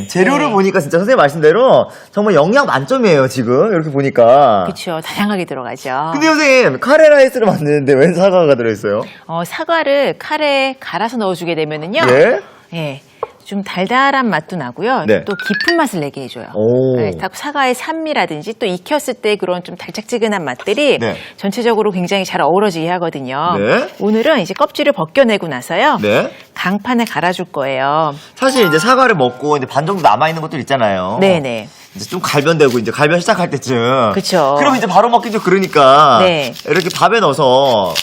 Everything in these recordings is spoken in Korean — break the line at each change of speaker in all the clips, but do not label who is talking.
재료를
네.
보니까 진짜 선생님 말씀대로 정말 영양 만점이에요, 지금. 이렇게 보니까.
그렇죠. 다양하게 들어가죠.
근데 선생님, 카레 라이스를 만드는데 웬 사과가 들어있어요?
사과를 카레에 갈아서 넣어주게 되면은요.
예?
예. 좀 달달한 맛도 나고요.
네.
또 깊은 맛을 내게 해줘요.
오.
네, 사과의 산미라든지 또 익혔을 때 그런 좀 달짝지근한 맛들이
네.
전체적으로 굉장히 잘 어우러지게 하거든요.
네.
오늘은 이제 껍질을 벗겨내고 나서요.
네.
강판에 갈아줄 거예요.
사실 이제 사과를 먹고 이제 반 정도 남아있는 것들 있잖아요.
네네.
이제 좀 갈변되고 이제 갈변 시작할 때쯤.
그쵸.
그럼 이제 바로 먹기 좀 그러니까.
네.
이렇게 밥에 넣어서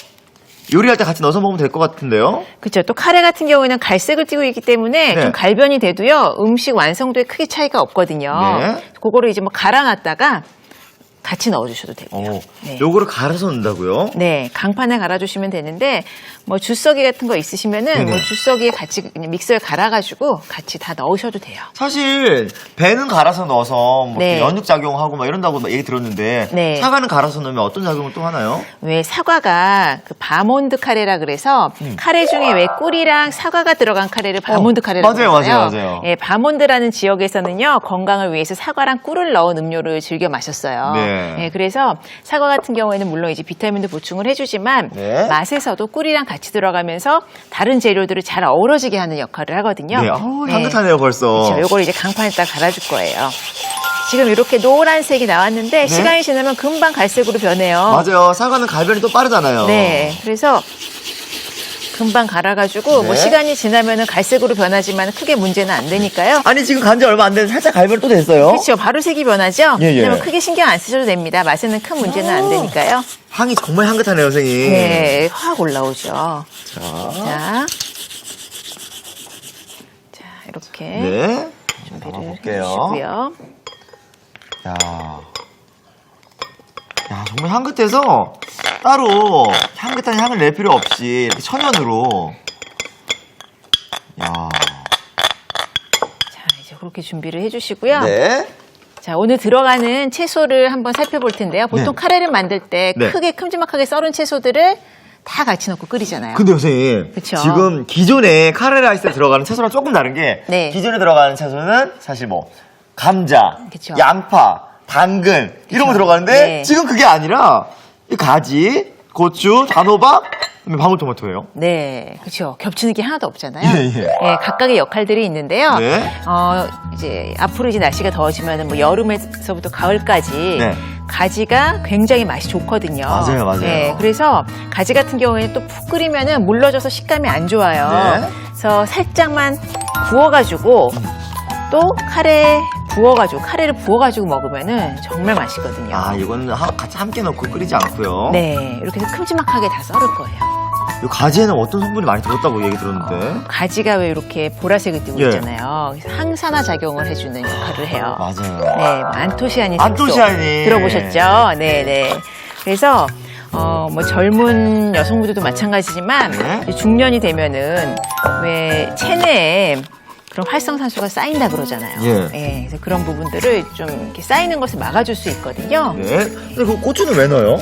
요리할 때 같이 넣어서 먹으면 될 것 같은데요?
그렇죠. 또 카레 같은 경우에는 갈색을 띠고 있기 때문에
네.
좀 갈변이 돼도요. 음식 완성도에 크게 차이가 없거든요.
네.
그거를 이제 뭐 갈아놨다가 같이 넣어주셔도 되고요. 네.
요거를 갈아서 넣는다고요?
네, 강판에 갈아주시면 되는데 뭐 주석이 같은 거 있으시면은
네네.
뭐 주석이에 같이 그냥 믹서에 갈아가지고 같이 다 넣으셔도 돼요.
사실 배는 갈아서 넣어서 뭐
네.
연육 작용하고 막 이런다고 막 얘기 들었는데
네.
사과는 갈아서 넣으면 어떤 작용을 또 하나요?
왜 사과가 그 바몬드 카레라 그래서 카레 중에 왜 꿀이랑 사과가 들어간 카레를 바몬드 카레라고
맞아요,
하잖아요.
맞아요.
예, 바몬드라는 지역에서는요 건강을 위해서 사과랑 꿀을 넣은 음료를 즐겨 마셨어요.
네.
예, 그래서 사과 같은 경우에는 물론 이제 비타민도 보충을 해주지만
네.
맛에서도 꿀이랑 같이 들어가면서 다른 재료들을 잘 어우러지게 하는 역할을 하거든요.
네, 향긋하네요 벌써.
그렇죠. 요걸 이제 강판에다 갈아줄 거예요. 지금 이렇게 노란색이 나왔는데 시간이 지나면 금방 갈색으로 변해요.
맞아요. 사과는 갈변이 또 빠르잖아요.
네, 그래서 금방 갈아가지고
네.
뭐 시간이 지나면은 갈색으로 변하지만 크게 문제는 안 되니까요.
아니 지금 간지 얼마 안 됐는데 살짝 갈변이 또 됐어요.
그렇죠. 바로 색이 변하죠.
예, 예.
그러면 크게 신경 안 쓰셔도 됩니다. 맛에는 큰 문제는 안 되니까요.
향이 정말 향긋하네요, 선생님.
네, 확 올라오죠.
자,
자, 이렇게
네.
준비를
볼게요.
해주시고요.
야, 정말 향긋해서 따로 향긋한 향을 낼 필요 없이 이렇게 천연으로. 야.
자, 이제 그렇게 준비를 해주시고요.
네.
자, 오늘 들어가는 채소를 한번 살펴볼 텐데요. 보통
네.
카레를 만들 때
네.
크게 큼지막하게 썰은 채소들을 다 같이 넣고 끓이잖아요.
근데 선생님,
그쵸.
지금 기존에 카레 라이스에 들어가는 채소랑 조금 다른 게
네.
기존에 들어가는 채소는 사실 뭐 감자,
그쵸.
양파, 당근 이런 거 들어가는데
네.
지금 그게 아니라 이 가지, 고추, 단호박, 그다음에 방울토마토예요.
네, 그렇죠. 겹치는 게 하나도 없잖아요.
예.
각각의 역할들이 있는데요.
네.
이제 앞으로 이제 날씨가 더워지면 뭐 여름에서부터 가을까지
네.
가지가 굉장히 맛이 좋거든요.
맞아요, 맞아요.
네, 그래서 가지 같은 경우에는 또 푹 끓이면은 물러져서 식감이 안 좋아요.
네.
그래서 살짝만 구워가지고 또 카레를 부어가지고 먹으면은 정말 맛있거든요.
아, 이건 같이 함께 넣고 끓이지 않고요.
네, 이렇게 해서 큼지막하게 다 썰을 거예요.
이 가지에는 어떤 성분이 많이 들었다고 얘기 들었는데.
가지가 왜 이렇게 보라색을 띠고
예.
있잖아요. 그래서 항산화 작용을 해주는 역할을 해요.
맞아요.
네, 뭐 안토시아닌
안토시아닌.
들어보셨죠? 네네. 그래서 뭐 젊은 여성분들도 마찬가지지만
네.
이제 중년이 되면은 왜 체내에 그런 활성산소가 쌓인다 그러잖아요.
예.
그래서 그런 부분들을 좀 이렇게 쌓이는 것을 막아줄 수 있거든요.
네. 근데 그 고추는 왜 넣어요?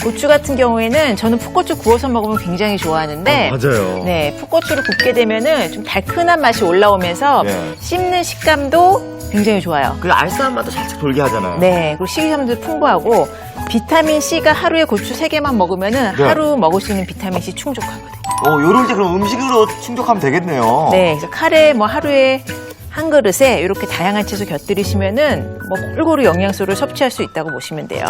고추 같은 경우에는 저는 풋고추 구워서 먹으면 굉장히 좋아하는데
맞아요.
네, 풋고추를 굽게 되면은 좀 달큰한 맛이 올라오면서
네.
씹는 식감도 굉장히 좋아요.
그 알싸한 맛도 살짝 돌게 하잖아요.
네, 그리고 식이섬유도 풍부하고 비타민 C가 하루에 고추 3개만 먹으면은
네.
하루 먹을 수 있는 비타민 C 충족하거든요.
요럴 때 그럼 음식으로 충족하면 되겠네요.
네, 그래서 카레 뭐 하루에 한 그릇에 이렇게 다양한 채소 곁들이시면은 뭐 골고루 영양소를 섭취할 수 있다고 보시면 돼요.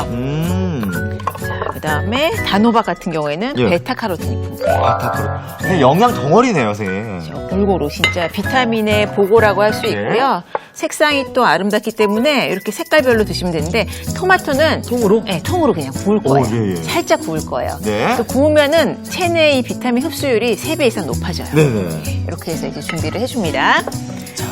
자, 그다음에 단호박 같은 경우에는
예.
베타카로틴이 풍부해요.
그냥 영양 덩어리네요, 선생님.
골고루 진짜 비타민의 보고라고 할 수
네.
있고요. 색상이 또 아름답기 때문에 이렇게 색깔별로 드시면 되는데 토마토는
통으로?
네, 통으로 그냥 구울 거예요.
예, 예.
살짝 구울 거예요.
네.
또 구우면은 체내의 이 비타민 흡수율이 3배 이상 높아져요.
네네.
이렇게 해서 이제 준비를 해줍니다. 자,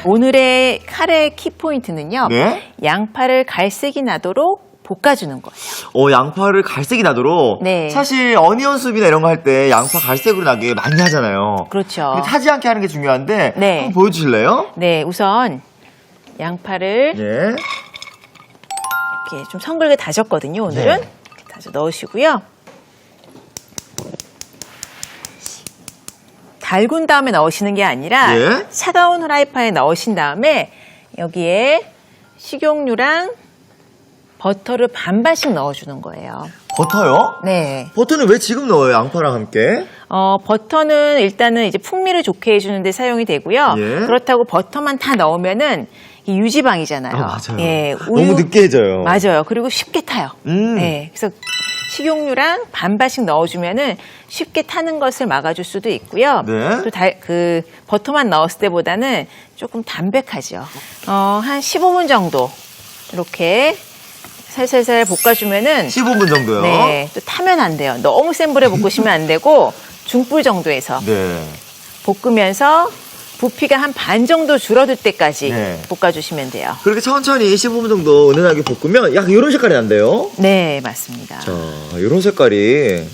오늘의 카레 키포인트는요.
네.
양파를 갈색이 나도록 볶아주는 거예요.
양파를 갈색이 나도록.
네.
사실 어니언 수프나 이런 거 할 때 양파 갈색으로 나게 많이 하잖아요.
그렇죠.
근데 타지 않게 하는 게 중요한데.
네.
한번 보여주실래요?
네, 우선 양파를
예.
이렇게 좀 성글게 다졌거든요, 오늘은.
네.
이렇게 다져 넣으시고요. 달군 다음에 넣으시는 게 아니라
예?
차가운 후라이팬에 넣으신 다음에 여기에 식용유랑 버터를 반반씩 넣어주는 거예요.
버터요?
네.
버터는 왜 지금 넣어요? 양파랑 함께?
버터는 일단은 이제 풍미를 좋게 해주는데 사용이 되고요.
예.
그렇다고 버터만 다 넣으면은 이 유지방이잖아요.
맞아요.
예,
너무 느끼해져요.
맞아요. 그리고 쉽게 타요. 네, 그래서 식용유랑 반반씩 넣어주면은 쉽게 타는 것을 막아줄 수도 있고요.
네.
또 그 버터만 넣었을 때보다는 조금 담백하죠. 한 15분 정도 이렇게 살살살 볶아주면은
15분 정도요?
네, 또 타면 안 돼요. 너무 센 불에 볶으시면 안 되고 중불 정도에서
네.
볶으면서 부피가 한 반 정도 줄어들 때까지
네.
볶아주시면 돼요.
그렇게 천천히 15분 정도 은은하게 볶으면 약간 이런 색깔이 난대요.
네, 맞습니다.
자, 이런 색깔이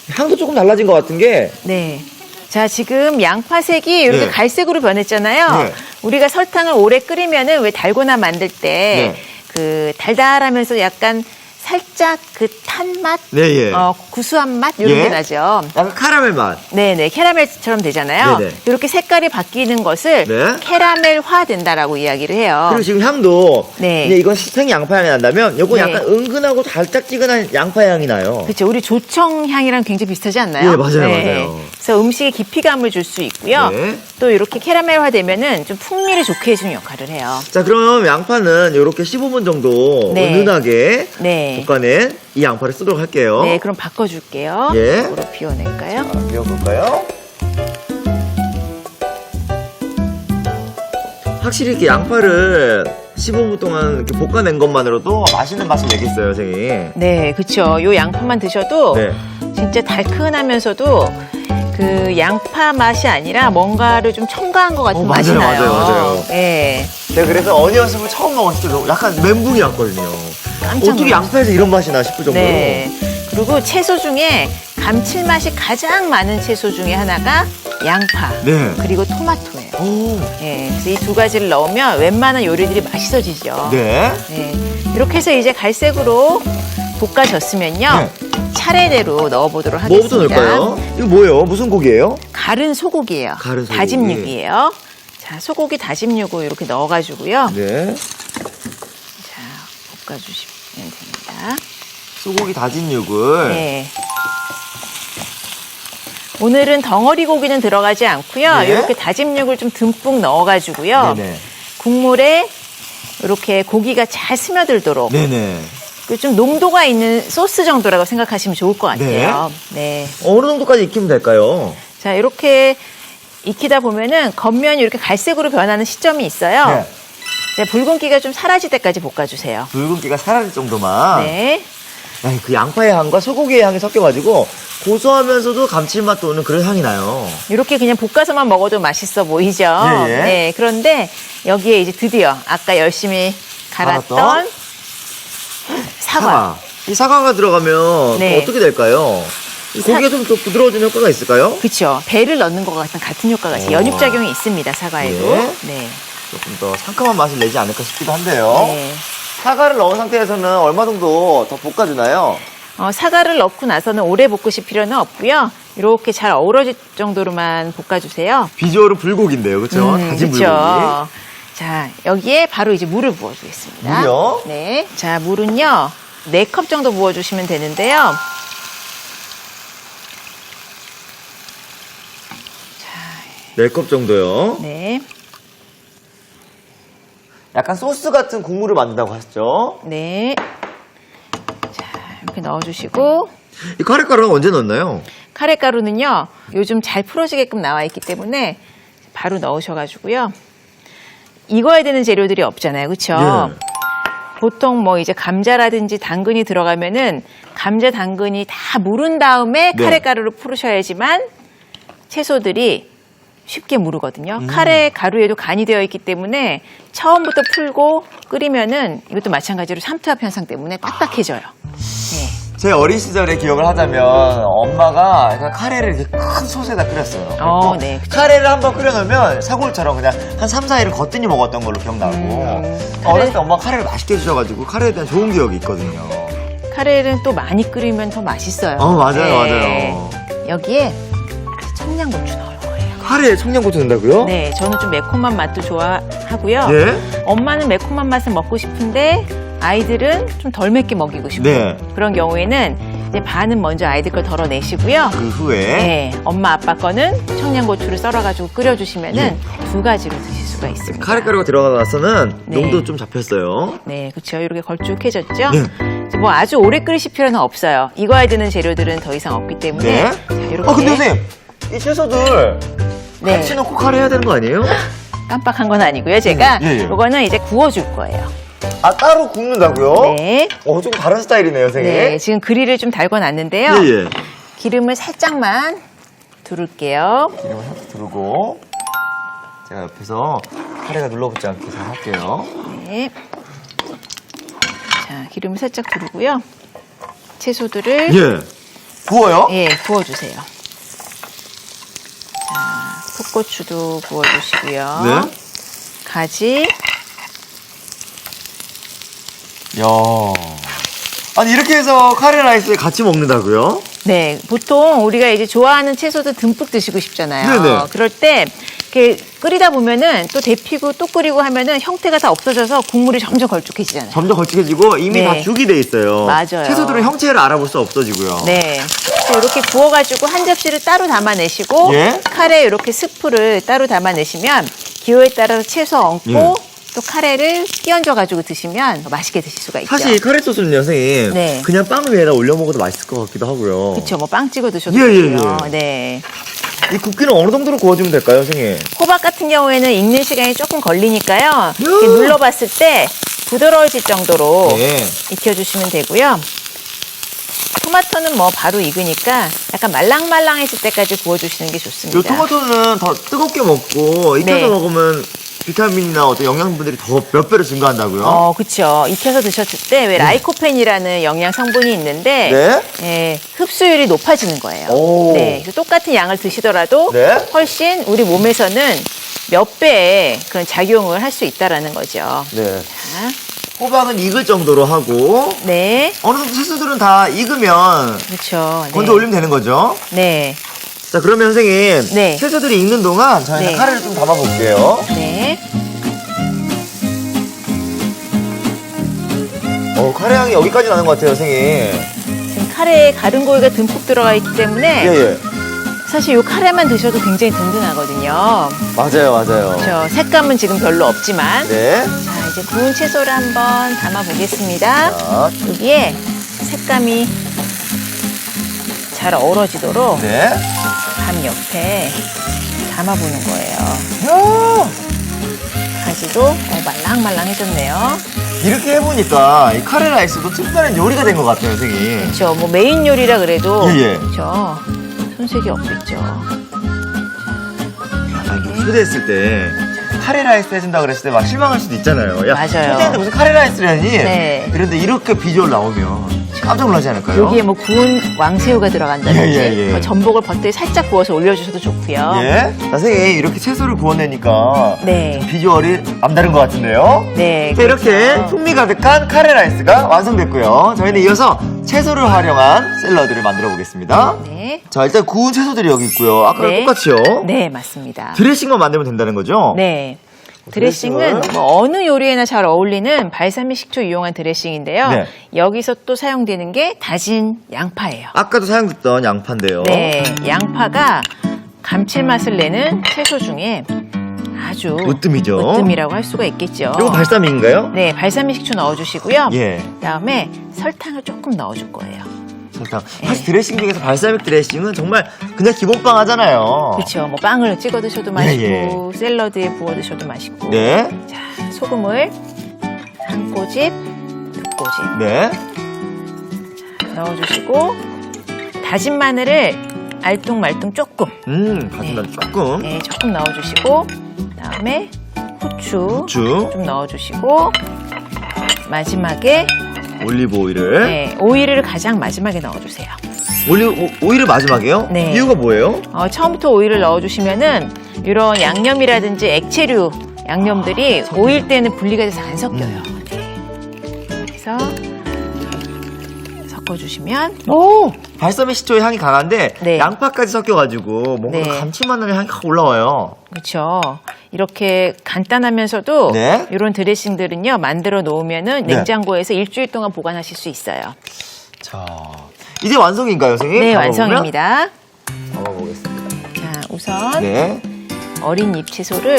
향도 조금 달라진 것 같은 게
네. 자, 지금 양파색이 이렇게
네.
갈색으로 변했잖아요.
네.
우리가 설탕을 오래 끓이면은 왜 달고나 만들 때 그 달달하면서 약간 살짝 그 탄 맛,
네, 예.
구수한 맛 이런
예.
게 나죠.
약간 카라멜 맛.
네네, 캐러멜처럼 되잖아요.
네네.
이렇게 색깔이 바뀌는 것을
네.
캐러멜화 된다라고 이야기를 해요.
그리고 지금 향도
네.
근데 이건 생양파 향이 난다면 이건
네.
약간 은근하고 달짝지근한 양파 향이 나요.
그렇죠. 우리 조청 향이랑 굉장히 비슷하지 않나요?
네, 맞아요, 맞아요.
그래서 음식에 깊이감을 줄 수 있고요.
네.
또 이렇게 캐러멜화 되면은 좀 풍미를 좋게 해주는 역할을 해요.
자, 그럼 양파는 이렇게 15분 정도
네.
은은하게
네.
볶아낸 이 양파를 쓰도록 할게요.
네, 그럼 바꿔줄게요.
예.
이쪽으로 비워낼까요?
비워볼까요? 확실히 이렇게 양파를 15분 동안 이렇게 볶아낸 것만으로도 맛있는 맛을 내겠어요, 선생님.
네, 그쵸. 요 양파만 드셔도
네.
진짜 달큰하면서도 그 양파 맛이 아니라 뭔가를 좀 첨가한 것 같은 맛이
맞아요,
나요.
맞아요.
네.
제가 그래서 어니언숲을 처음 먹었을 때 약간 멘붕이 왔거든요.
깜짝
어떻게
놀랐어요.
양파에서 이런 맛이 나 싶을 정도로.
네. 그리고 채소 중에 감칠맛이 가장 많은 채소 중에 하나가 양파.
네.
그리고 토마토예요.
오.
네. 그래서 이 두 가지를 넣으면 웬만한 요리들이 맛있어지죠.
네.
네. 이렇게 해서 이제 갈색으로 볶아졌으면요. 차례대로 넣어보도록 하겠습니다.
뭐부터 넣을까요? 이거 뭐예요? 무슨 고기예요?
가른 소고기예요.
가른 소고기.
다짐 육이에요. 자, 소고기 다짐 육을 이렇게 넣어가지고요.
네.
자, 볶아주시면 됩니다.
소고기 다진 육을.
네. 오늘은 덩어리 고기는 들어가지 않고요.
네.
이렇게 다짐 육을 좀 듬뿍 넣어가지고요.
네네.
국물에 이렇게 고기가 잘 스며들도록
네네.
그 좀 농도가 있는 소스 정도라고 생각하시면 좋을 것 같아요. 네.
어느 정도까지 익히면 될까요?
자, 이렇게 익히다 보면은 겉면이 이렇게 갈색으로 변하는 시점이 있어요.
네.
자, 붉은기가 좀 사라질 때까지 볶아주세요.
붉은기가 사라질 정도만.
네.
야, 그 양파의 향과 소고기의 향이 섞여가지고 고소하면서도 감칠맛 도는 그런 향이 나요.
이렇게 그냥 볶아서만 먹어도 맛있어 보이죠?
예, 예.
네. 그런데 여기에 이제 드디어 아까 열심히 갈았던
갈았던
사과.
이 사과가 들어가면
네.
또 어떻게 될까요? 이 고기가 좀 더 부드러워지는 효과가 있을까요?
그렇죠. 배를 넣는 것 같은 같은 효과가 있어요. 연육작용이 있습니다. 사과에도.
예.
네.
조금 더 상큼한 맛을 내지 않을까 싶기도 한데요.
네.
사과를 넣은 상태에서는 얼마 정도 더 볶아주나요?
사과를 넣고 나서는 오래 볶으실 필요는 없고요. 이렇게 잘 어우러질 정도로만 볶아주세요.
비주얼은 불고기인데요, 그렇죠? 다진 불고기.
자, 여기에 바로 이제 물을 부어주겠습니다.
물이요?
네. 자, 물은요, 4컵 정도 부어주시면 되는데요.
4컵 정도요.
네.
약간 소스 같은 국물을 만든다고 하셨죠?
네. 자, 이렇게 넣어주시고,
이 카레가루는 언제 넣나요?
카레가루는요, 요즘 잘 풀어지게끔 나와 있기 때문에 바로 넣으셔가지고요. 익어야 되는 재료들이 없잖아요. 그쵸?
예.
보통 뭐 이제 감자라든지 당근이 들어가면은 감자, 당근이 다 무른 다음에
네.
카레가루를 풀으셔야지만 채소들이 쉽게 무르거든요. 카레 가루에도 간이 되어 있기 때문에 처음부터 풀고 끓이면은 이것도 마찬가지로 삼투압 현상 때문에 딱딱해져요. 네.
제 어린 시절의 기억을 하자면 엄마가 약간 카레를 이렇게 큰 솥에다 끓였어요. 그리고
네, 그쵸.
카레를 한번 끓여놓으면 사골처럼 그냥 한 3, 4일을 거뜬히 먹었던 걸로 기억나고 어렸을 때 엄마가 카레를 맛있게 해주셔가지고 카레에 대한 좋은 기억이 있거든요.
카레는 또 많이 끓이면 더 맛있어요.
맞아요,
네.
맞아요.
여기에 청양고추 넣을 거예요.
카레에 청양고추 넣는다고요?
네, 저는 좀 매콤한 맛도 좋아하고요.
예?
엄마는 매콤한 맛을 먹고 싶은데 아이들은 좀 덜 맵게 먹이고 싶고
네.
그런 경우에는 이제 반은 먼저 아이들 걸 덜어내시고요.
그 후에
네, 엄마 아빠 거는 청양고추를 썰어가지고 끓여주시면은 두 가지로 드실 수가 있습니다.
카레가루가 들어가서는
네.
농도 좀 잡혔어요.
네, 그렇죠. 이렇게 걸쭉해졌죠.
네.
이제 뭐 아주 오래 끓이실 필요는 없어요. 익어야 되는 재료들은 더 이상 없기 때문에
네.
자, 이렇게
근데 선생님, 이 채소들
네.
같이 넣고 카레 해야 되는 거 아니에요?
깜빡한 건 아니고요. 제가
예, 예.
이거는 이제 구워줄 거예요.
아, 따로 굽는다고요?
네.
좀 다른 스타일이네요, 선생님.
네, 지금 그릴을 좀 달궈놨는데요.
예, 예.
기름을 살짝만 두를게요.
기름을 살짝 두르고 제가 옆에서 카레가 눌러붙지 않게 잘 할게요.
네. 자, 기름을 살짝 두르고요. 채소들을
예. 구워요?
예, 구워주세요. 자, 풋고추도 구워주시고요.
네.
가지.
야. 아니, 이렇게 해서 카레 라이스에 같이 먹는다고요?
네, 보통 우리가 이제 좋아하는 채소도 듬뿍 드시고 싶잖아요.
네네.
그럴 때 이렇게 끓이다 보면은 또 데피고 또 끓이고 하면은 형태가 다 없어져서 국물이 점점 걸쭉해지잖아요.
점점 걸쭉해지고 이미
네.
다 죽이 돼 있어요.
맞아요.
채소들은 형체를 알아볼 수 없어지고요.
네. 자, 이렇게 구워가지고 한 접시를 따로 담아내시고
예.
카레에 이렇게 스프를 따로 담아내시면 기호에 따라서 채소 얹고
예.
또 카레를 끼얹어가지고 드시면 맛있게 드실 수가 있죠.
사실 이 카레 소스는요, 선생님.
네.
그냥 빵 위에다 올려 먹어도 맛있을 것 같기도 하고요.
그렇죠. 뭐 빵 찍어 드셔도
예, 예,
되고요.
예.
네.
이 굽기는 어느 정도로 구워주면 될까요, 선생님?
호박 같은 경우에는 익는 시간이 조금 걸리니까요. 이렇게 눌러봤을 때 부드러워질 정도로
네.
익혀주시면 되고요. 토마토는 뭐 바로 익으니까 약간 말랑말랑해질 때까지 구워주시는 게 좋습니다.
이 토마토는 더 뜨겁게 먹고 익혀서
네.
먹으면 비타민이나 어떤 영양분들이 더 몇 배로 증가한다고요?
그렇죠. 익혀서 드셨을 때 왜 라이코펜이라는 영양 성분이 있는데
네?
예, 흡수율이 높아지는 거예요.
오.
네, 그래서 똑같은 양을 드시더라도
네.
훨씬 우리 몸에서는 몇 배의 그런 작용을 할 수 있다라는 거죠.
네.
자,
호박은 익을 정도로 하고
네,
어느 정도 채소들은 다 익으면
그렇죠. 네.
건져 올리면 되는 거죠?
네,
자, 그러면 선생님
네.
채소들이 익는 동안 저희는
네.
카레를 좀 담아볼게요.
네.
카레 향이 여기까지 나는 것 같아요, 선생님.
지금 카레에 가른 고기가 듬뿍 들어가 있기 때문에
예.
사실 이 카레만 드셔도 굉장히 든든하거든요.
맞아요.
그렇죠. 색감은 지금 별로 없지만
네.
자, 이제 구운 채소를 한번 담아 보겠습니다.
자,
여기에 색감이 잘 어우러지도록
네.
밤 옆에 담아보는 거예요.
야,
가지도 말랑말랑해졌네요.
이렇게 해보니까 이 카레 라이스도 특별한 요리가 된 것 같아요, 선생님.
그렇죠. 뭐 메인 요리라 그래도
예.
그렇죠. 손색이 없겠죠.
초대했을 때 카레 라이스 해준다 그랬을 때 막 실망할 수도 있잖아요. 야,
맞아요.
초대했는데 무슨 카레 라이스를 하니?
네.
그런데 이렇게 비주얼 나오면 깜짝 놀라지 않을까요?
여기에 뭐 구운 왕새우가 들어간다든지
예.
뭐 전복을 버터에 살짝 구워서 올려주셔도 좋고요.
예? 자, 선생님 이렇게 채소를 구워내니까
네.
비주얼이 남다른 것 같은데요?
네.
자, 이렇게
그렇죠.
풍미 가득한 카레 라이스가 완성됐고요. 저희는 이어서 채소를 활용한 샐러드를 만들어 보겠습니다.
네.
자, 일단 구운 채소들이 여기 있고요. 아까랑
네.
똑같이요.
네, 맞습니다.
드레싱만 만들면 된다는 거죠?
네. 드레싱은
드레싱을?
뭐 어느 요리에나 잘 어울리는 발사믹 식초 이용한 드레싱인데요.
네.
여기서 또 사용되는 게 다진 양파예요.
아까도 사용됐던 양파인데요.
네, 양파가 감칠맛을 내는 채소 중에 아주
으뜸이죠.
으뜸이라고 할 수가 있겠죠.
이거 발사믹인가요?
네, 발사믹 식초 넣어주시고요.
예.
그다음에 설탕을 조금 넣어줄 거예요.
설탕. 사실 드레싱 중에서 발사믹 드레싱은 정말 그냥 기본빵 하잖아요.
그렇죠. 뭐 빵을 찍어 드셔도 맛있고
예.
샐러드에 부어 드셔도 맛있고.
네.
자, 소금을 한 꼬집, 두 꼬집
네.
넣어주시고 다진 마늘을 알뚱말뚱 조금,
다진 마늘 조금.
네, 조금 넣어주시고 그다음에 후추
후추.
좀 넣어주시고 마지막에
올리브 오일을.
네, 오일을 가장 마지막에 넣어주세요.
오일을 마지막에요?
네.
이유가 뭐예요?
처음부터 오일을 넣어주시면은 이런 양념이라든지 액체류 양념들이 오일 때는 분리가 돼서 안 섞여요. 네. 그래서 섞어주시면
오! 발사믹 식초의 향이 강한데
네.
양파까지 섞여가지고 뭔가
네.
감칠맛 나는 향이 확 올라와요.
그렇죠. 이렇게 간단하면서도
네.
이런 드레싱들은요 만들어 놓으면은
네.
냉장고에서 일주일 동안 보관하실 수 있어요.
자, 이제 완성인가요, 선생님?
네,
담아보면?
완성입니다.
담아보겠습니다.
자, 우선
네.
어린 잎 채소를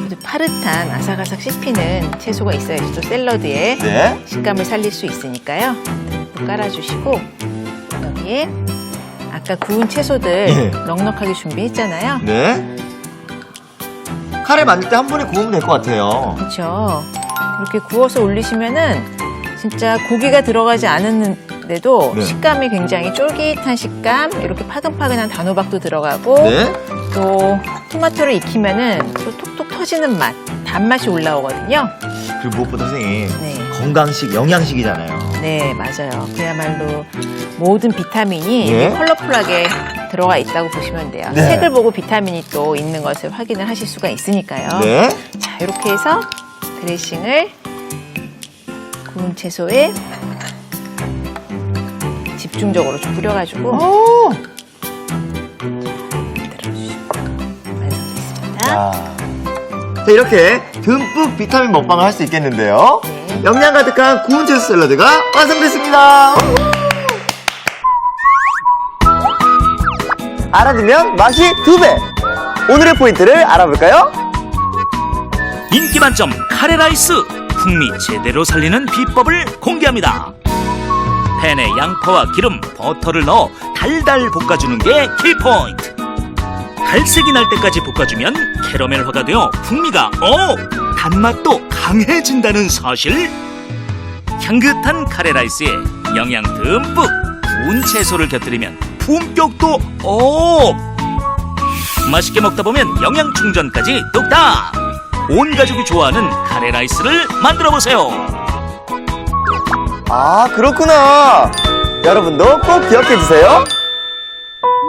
아주 파릇한 아삭아삭 씹히는 채소가 있어야지 또 샐러드에
네.
식감을 살릴 수 있으니까요. 듬뿍 깔아주시고 여기에 아까 구운 채소들
네.
넉넉하게 준비했잖아요.
네. 카레 만들 때 한 번에 구우면 될 것 같아요.
그렇죠. 이렇게 구워서 올리시면은 진짜 고기가 들어가지 않았는데도
네.
식감이 굉장히 쫄깃한 식감, 이렇게 파근파근한 단호박도 들어가고
네.
또 토마토를 익히면은 또 톡톡 터지는 맛, 단맛이 올라오거든요.
그리고 무엇보다 선생님,
네.
건강식, 영양식이잖아요.
네, 맞아요. 그야말로 모든 비타민이
네.
이렇게 컬러풀하게 들어가 있다고 보시면 돼요.
네.
색을 보고 비타민이 또 있는 것을 확인을 하실 수가 있으니까요.
네.
자, 이렇게 해서 드레싱을 구운 채소에 집중적으로 좀 뿌려가지고
오!
만들어주시고 완성됐습니다.
자, 이렇게 듬뿍 비타민 먹방을 할 수 있겠는데요.
네.
영양 가득한 구운 채소 샐러드가 완성됐습니다. 알아두면 맛이 2배. 오늘의 포인트를 알아볼까요?
인기 만점 카레라이스 풍미 제대로 살리는 비법을 공개합니다. 팬에 양파와 기름, 버터를 넣어 달달 볶아주는 게 킬포인트. 갈색이 날 때까지 볶아주면 캐러멜화가 되어 풍미가 단맛도 강해진다는 사실. 향긋한 카레라이스에 영양 듬뿍 구운 채소를 곁들이면 품격도 맛있게 먹다 보면 영양 충전까지 뚝딱. 온 가족이 좋아하는 카레라이스를 만들어보세요.
아, 그렇구나. 여러분도 꼭 기억해주세요.